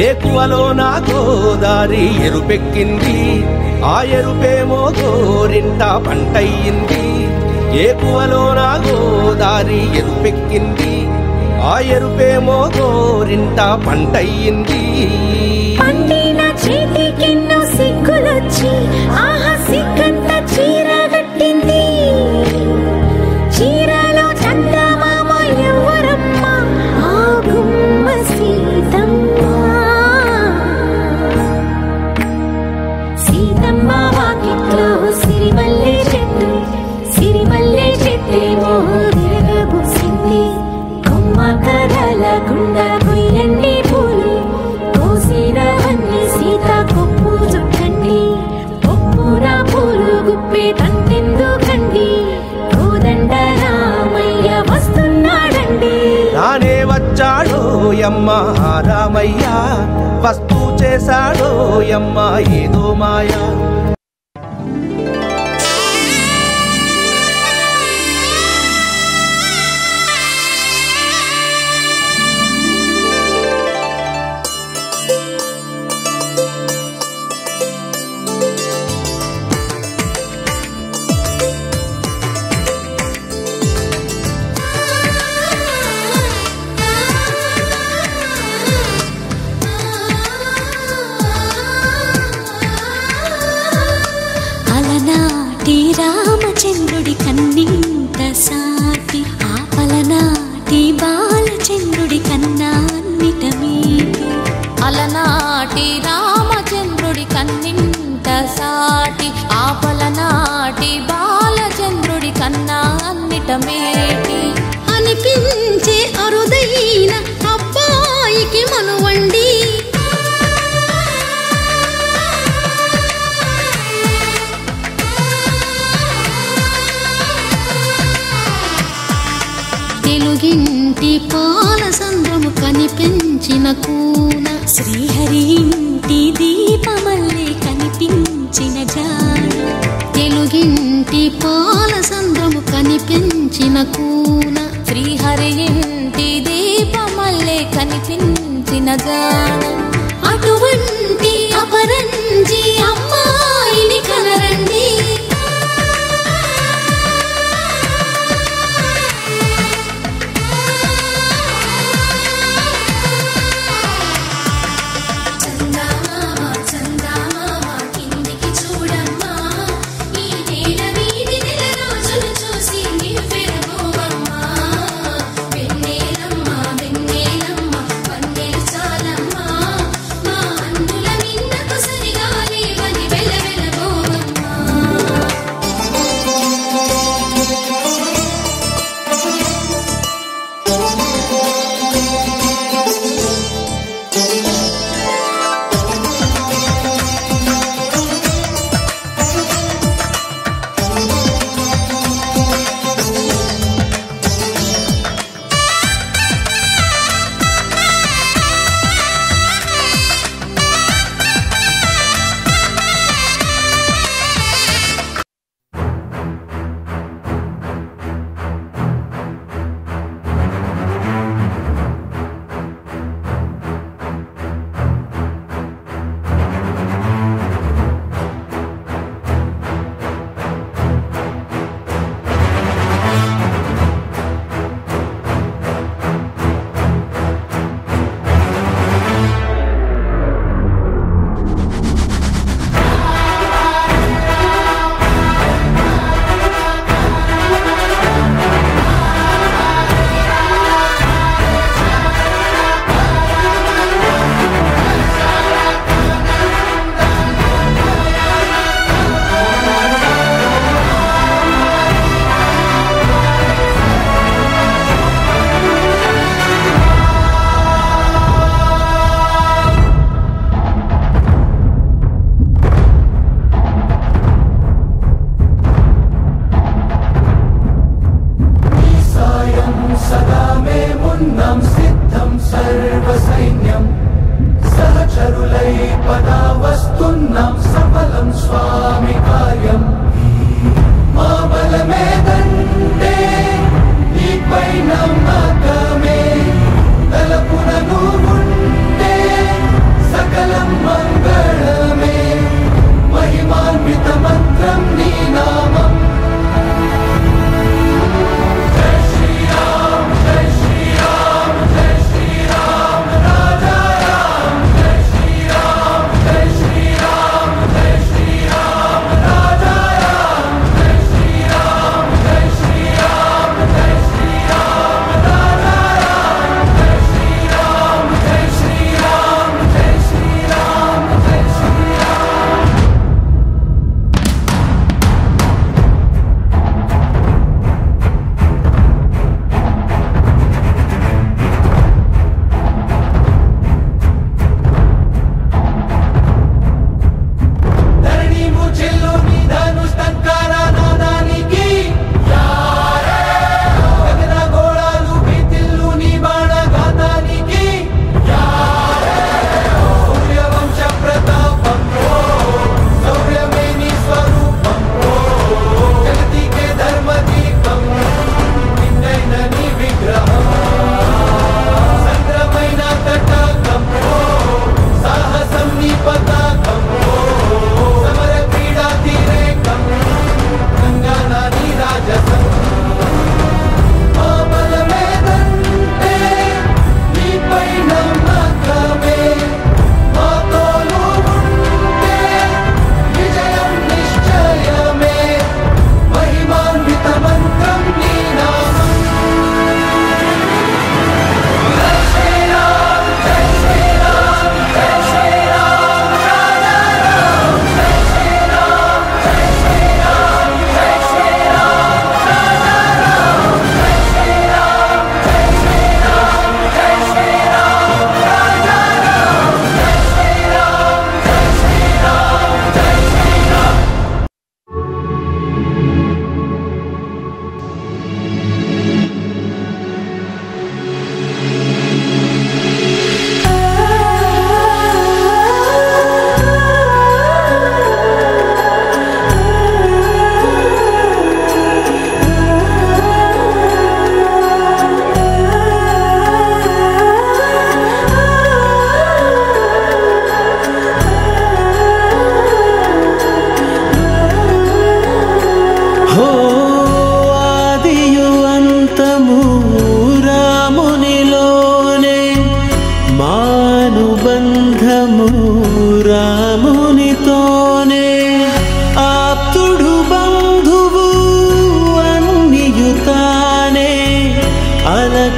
ఏకువలో నా గోదారి ఎరుపెక్కింది, ఆ ఎరుపేమో గోరింట పంటయ్యింది. ఏకువలో నా గోదారి ఎరుపెక్కింది, ఆ ఎరుపేమో గోరింట పంటయ్యింది. పండిన చేతికెన్నో సిగ్గులొచ్చి ఆహా సిగ్గంత చీర కట్టింది. చీరలో చందమామ ఎవరమ్మ, ఆ గుమ్మ సీతమ్మ. సీతమ్మ వాకిట్లో సిరిమల్లె చెట్టు, సిరిమల్లె చెట్టేమో తిరగబూసింది. కొమ్మ కదలకుండా కొయ్యండి పూలు, కోసినవన్నీ సీత కొప్పు చుట్టండి. కొప్పున పూలు గుప్పే తంతెందుకండి, కోదండ రామయ్య వస్తున్నాడండి. నానే వచ్చాడో యమ్మ రామయ్య, వస్తూ చేశాడో యమ్మ ఏదో మాయా. రామచంద్రుడి కన్నింత సాటి, ఆపలనాటి బాలచంద్రుడి కన్నాన్నిట మీటి. అలనాటి రామచంద్రుడి కన్నింత సాటి, ఆపలనాటి బాలచంద్రుడి కన్నాన్నిట మేటి. అనిపించే అరుదైన అబ్బాయికి మనువండి, తెలుగింటి పాల సంద్రము కనిపించిన కూన, శ్రీహరి ఇంటి దీపమల్లే కనిపించిన జాడ. తెలుగింటి పాల సంద్రము కనిపించిన కూన, శ్రీహరి ఇంటి దీపమల్లే కనిపించిన జాడ. అటువంటి అపరంజి అమ్మాయిని కనరండి.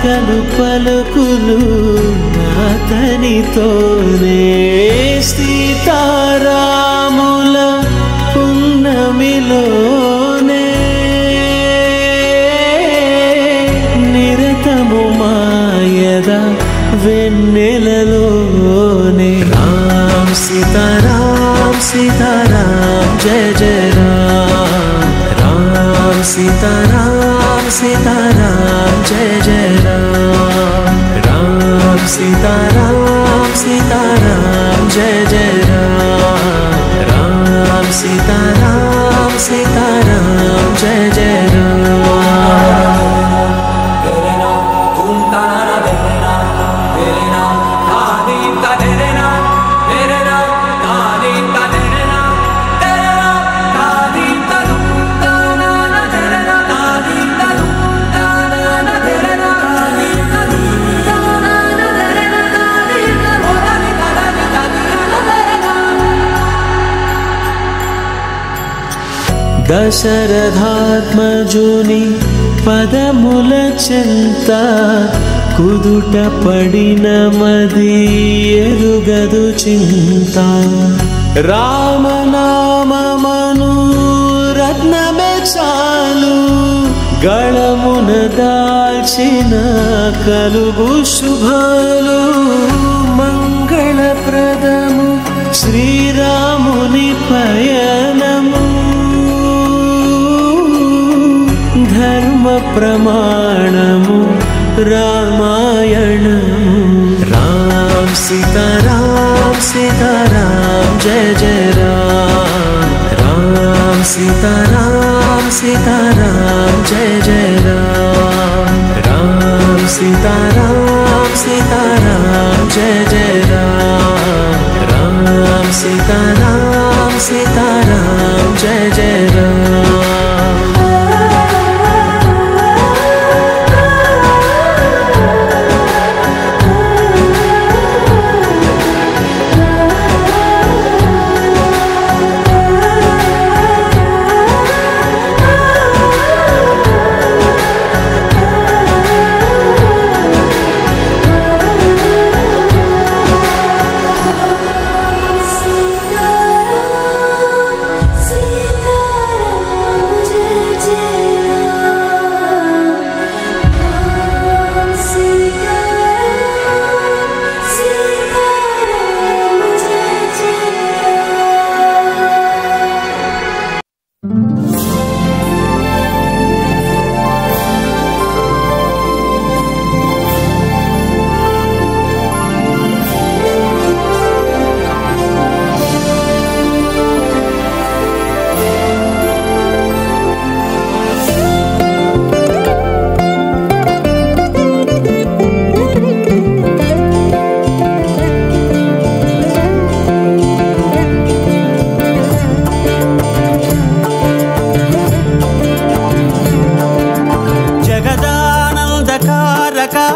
పలకలు పలుకులు అతనితోనే సీతారాముల పున్నమిలోనే నిరతము మాయద వెన్నెలలోనే రామ్ సీతారాం సీతారాం జయ జయ రామ్ రామ్ సీతారాం సీతారాం జయ జయ రామ్ రామ్ సీతారాం సీతారాం జయ జయ రామ్ రామ్ సీతారాం సీతారాం జయ జయ దశరథాత్మజుని పదముల చెంత కుదుట పడిన మది ఎరుగదు చింత రామనామమను రత్నమే చాలు గళమున దాల్చిన కలుగు శుభాలు మంగళప్రదము శ్రీరాముని పయనము ధర్మ ప్రమాణము రామాయణము రామ్ సీతారాం సీతారాం జయ జయ రామ్ రామ్ సీతారాం సీతారాం జయ జయ రామ్ రామ్ సీతారాం సీతారాం జయ జయ రామ్ రామ్ సీతారాం సీతారాం జయ జయ రామ్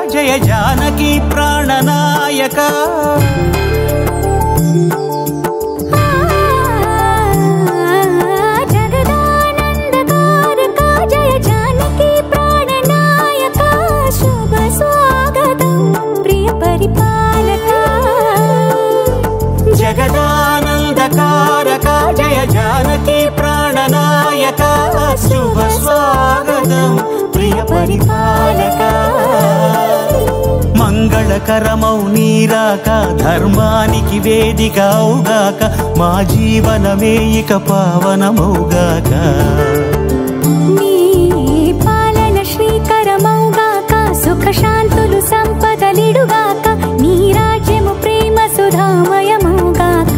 జయ జానకి ప్రాణనాయక జగదానందకారక జయ జానకి ప్రాణనాయక శుభ స్వాగతం ప్రియ పరిపాలక జగదానందకారక జయ జానకి ప్రాణనాయక శుభ స్వాగతం ప్రియ పరిపాలక మంగళకరమౌ నీరాక ధర్మానికి వేదిక అవుగాక మా జీవనమే ఇక పావనమౌగాక నీ పాలన శ్రీకరమౌగాక సుఖ శాంతులు సంపదలిడుగాక నీ రాజ్యము ప్రేమ సుధామయమౌగాక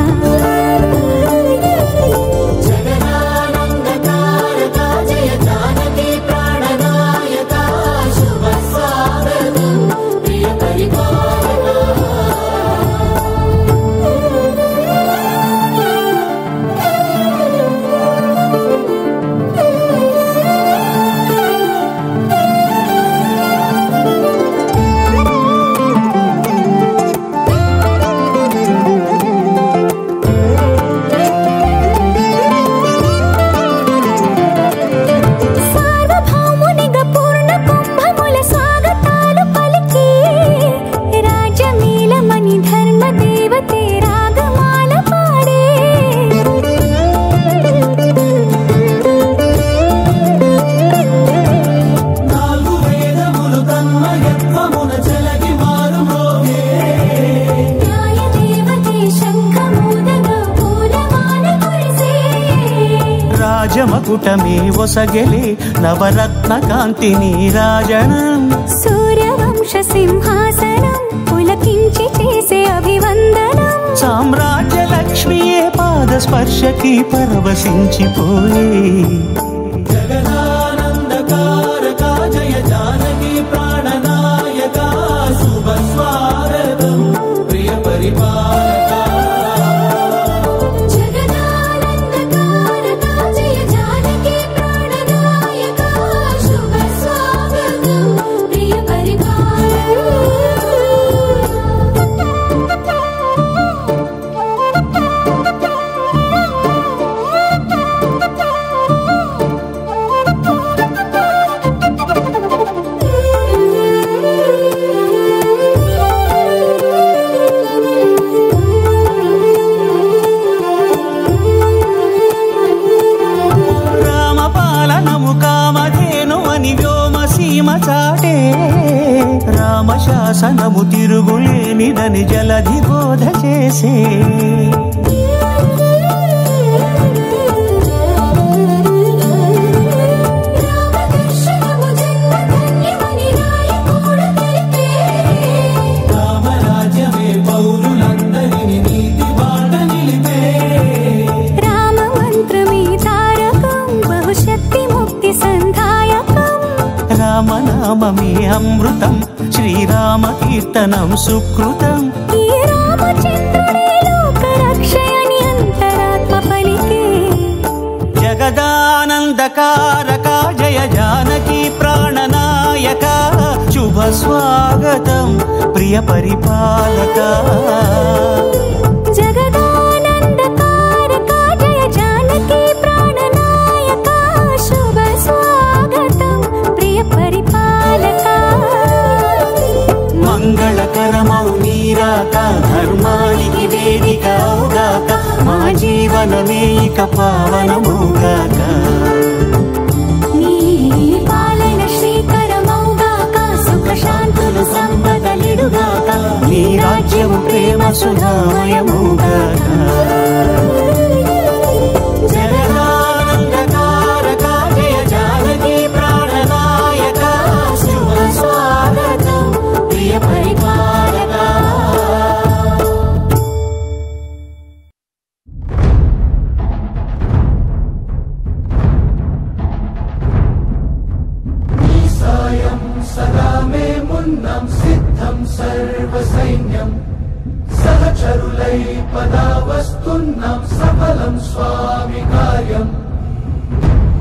మకుటమే ఒసగెలే నవరత్న కాంతి నీరాజనం సూర్యవంశ సింహాసనం పులకించి చేసే అభివందనం సామ్రాజ్య లక్ష్మియే పాద స్పర్శకి పరవశించిపోయే జగదానందకారక జయ జానకి ప్రాణనాయక శుభ స్వాగతం ప్రియ పరిపాలక జగదానందకారక జయ జానకి ప్రాణనాయక శుభ స్వాగతం ప్రియ రామపాలనము కామధేను అని వ్యోమ సీమ చాటే రామశాసనము తిరుగులేనిదని జలధి బోధ చేసే రామరాజ్యమే పౌరులందరినీ నీతి బాట నిలిపే రామ మంత్రమే తారకం బహుశక్తి ముక్తి సంధాయకం రామనామమే అమృతం శ్రీరామ కీర్తనం సుకృతం ఈ రామచంద్రుడే లోక రక్షయని అంతరాత్మ పలికే జగదానందకారక జయ జానకి ప్రాణనాయక శుభ స్వాగతం ప్రియ పరిపాలక జగదానందకారక జయ జానకి ప్రాణనాయక శుభ స్వాగతం ప్రియ పరిపాలక మంగళకరమౌ నీరాక ధర్మానికి వేదిక అవుగాక మా జీవనమే ఇక పావనమౌగాక నీ పాలన శ్రీకరమౌగాక సుఖ శాంతులు సంపదలిడుగాక నీ రాజ్యము ప్రేమ సుధామయమౌగాక జగదానందకారక జయ జానకి ప్రాణనాయక శుభ స్వాగతం ప్రియ పరిపాలక సదా మే మున్నం సిద్ధం సర్వసైన్యం సహచరులై పదావస్తున్నాం సఫలం స్వామి కార్యం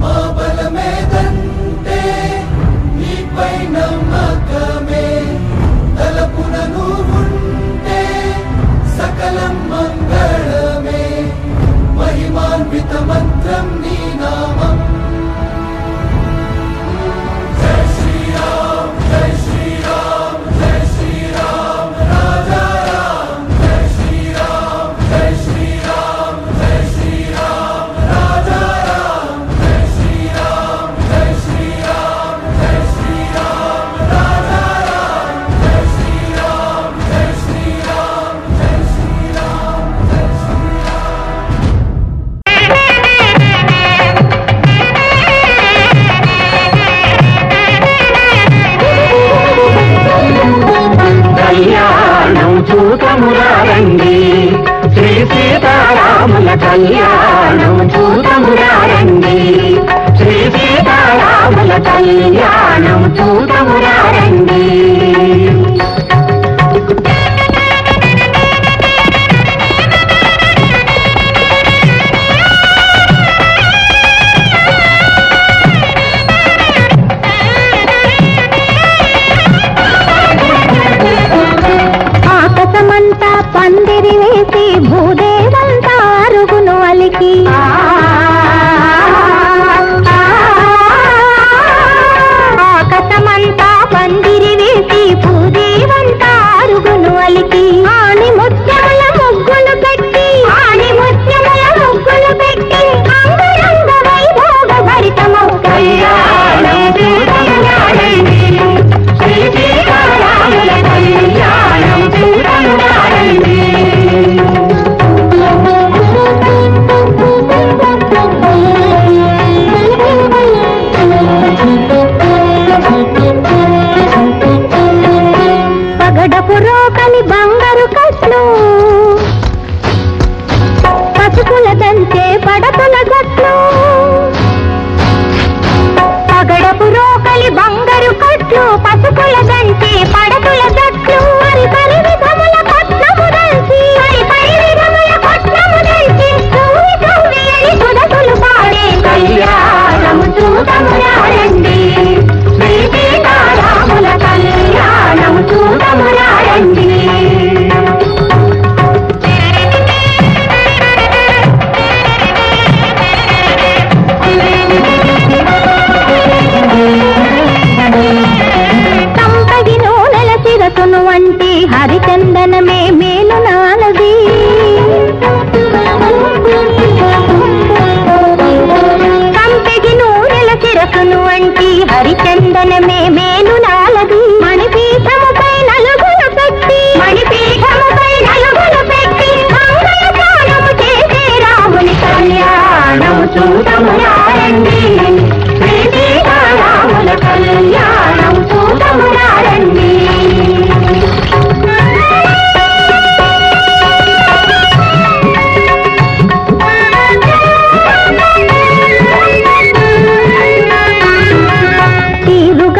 మా బలమేదంటే నీపై నమ్మకమే తలపునను ఉంటే సకలం మంగళమే మహిమాన్విత మంత్రం నీ నామం చూతమురారండి శ్రీ సీతారాముల కళ్యాణం చూతమురారండి శ్రీ సీతారాముల కళ్యాణం చూతమురారండి ఆకాశమంతా పందిరి వేసి భూదేవంతా అరుగును అలికి ఆకాశమంతా నెమలి బంగారు కట్లు పసుపుల దంచి పడతుల జట్లు పరి పరి విధముల పట్నము దంచి పరి విధముల పట్నము దంచి చూవి చూవి అని సుధతులు పాడే కళ్యాణము చూడమురారండి శ్రీ సీతారాముల కళ్యాణము చూడమురారండి. శిరసును వంటి హరిచందనమే మేలు నాలది కంపెగి నూనెల శిరసును వంటి హరిచందనమే మేలు నాలది మణిపీఠముపై నలుగులు పెట్టి మంగళగానము చేసే రాముని కళ్యాణము చూడమురారండి శ్రీ సీతారాముల కళ్యాణము చూడమురారండి.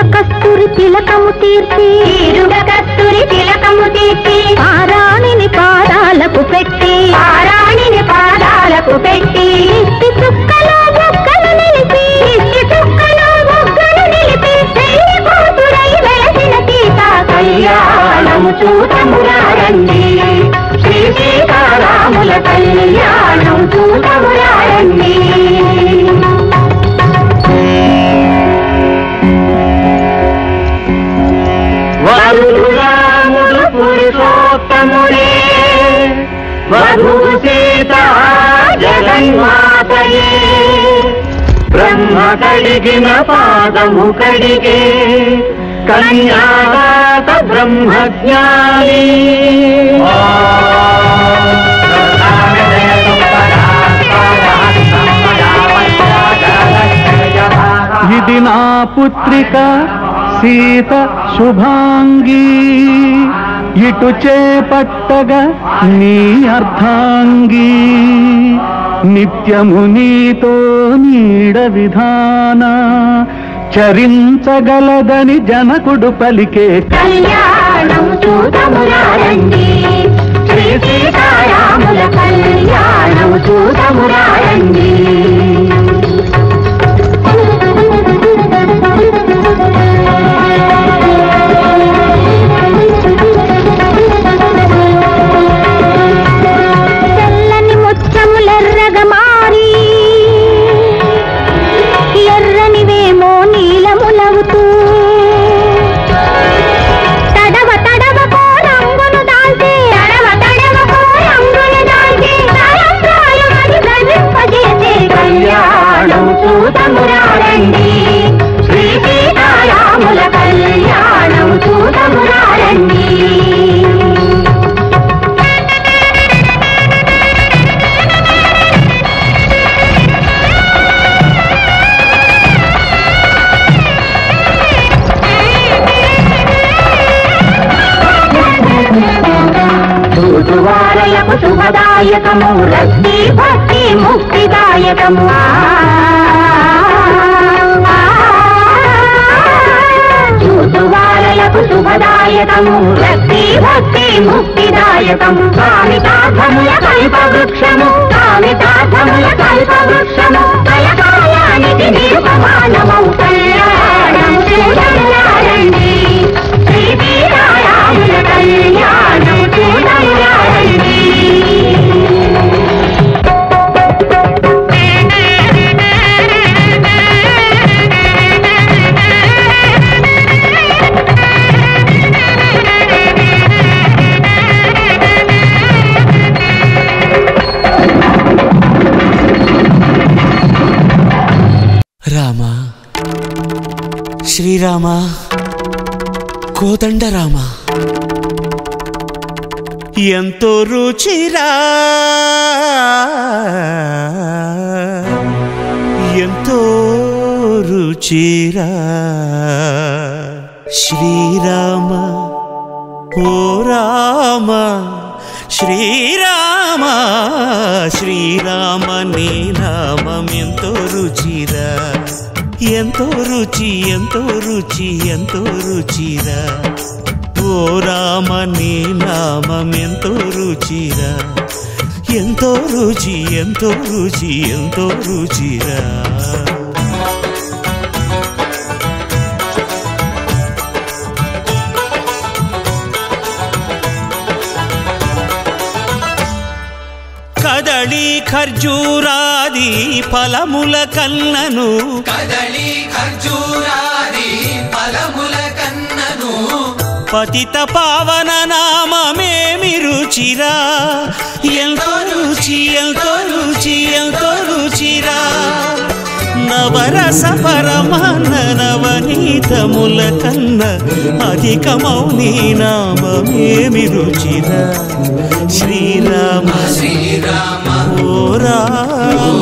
కస్తూరి తిలకము తీర్చి పారాణిని పాదాలకు పెట్టి ఇష్టి చుక్కలో బొగ్గలు నిలిపి కూతురై వెలసిన సీత కళ్యాణము చూడమురారండి శ్రీ సీతారాముల కళ్యాణం చూడమురారండి. రాముడు పురుషోత్తముడే వధువు సీత జగన్మాతయే బ్రహ్మ కడిగిన పాదము కడిగే కన్యాదాత బ్రహ్మజ్ఞాని. ఇది నా పుత్రిక సీత శుభాంగి ఇటు చేపట్టగా నీ అర్ధాంగి నిత్యము నీతో నీడ విధాన చరించగలదని జనకుడు పలికే కళ్యాణము చూడమురారండి శ్రీ సీతారాముల కళ్యాణము చూడమురారండి. తెల్లని ముచ్చములెర్రగా మారి ఎర్రనివేమో నీలములవుతూ తడవ తడవ కోరంగును దాల్చి ధరింపజేసే కళ్యాణము చూడమురారండి శ్రీ సీతారాముల కళ్యాణము చూడమురారండి. చూచువారలకు శుభదాయకము రక్తి భక్తి ముక్తిదాయకము చూచువారలకు శుభదాయకము రక్తి భక్తి ముక్తిదాయకము కామితార్థముల కల్పవృక్షము కలకాలానికి నిర్వమానమౌ కళ్యాణము చూడమురారండి శ్రీ సీతారాముల కళ్యాణము చూడమురారండి. రామ శ్రీరామ కోదండ రామ ఎంతో రుచిరా ఎంతో రుచిరా శ్రీరామ ఓ రామ శ్రీరామ శ్రీరామ నీ నామం ఎంతో రుచిరా ఎంతో రుచి ఎంతో రుచి ఎంతో రుచిరా ఓ రామ నీ నామం ఎంతో రుచిరా ఎంతో రుచి ఎంతో రుచి ఎంతో రుచిరా కదళి ఖర్జూరాది ఫలముల కన్నను కదళి ఖర్జూరాది ఫలముల కన్నను పతిత పావన నామమేమి రుచిరా ఎంతో రుచి ఎంతో రుచి ఎంతో రుచిరా నవరస పరమాన్న నవనీతముల కన్న అధికమౌ నీ నామమేమి రుచిరా శ్రీరామ శ్రీరామ ఓ రామ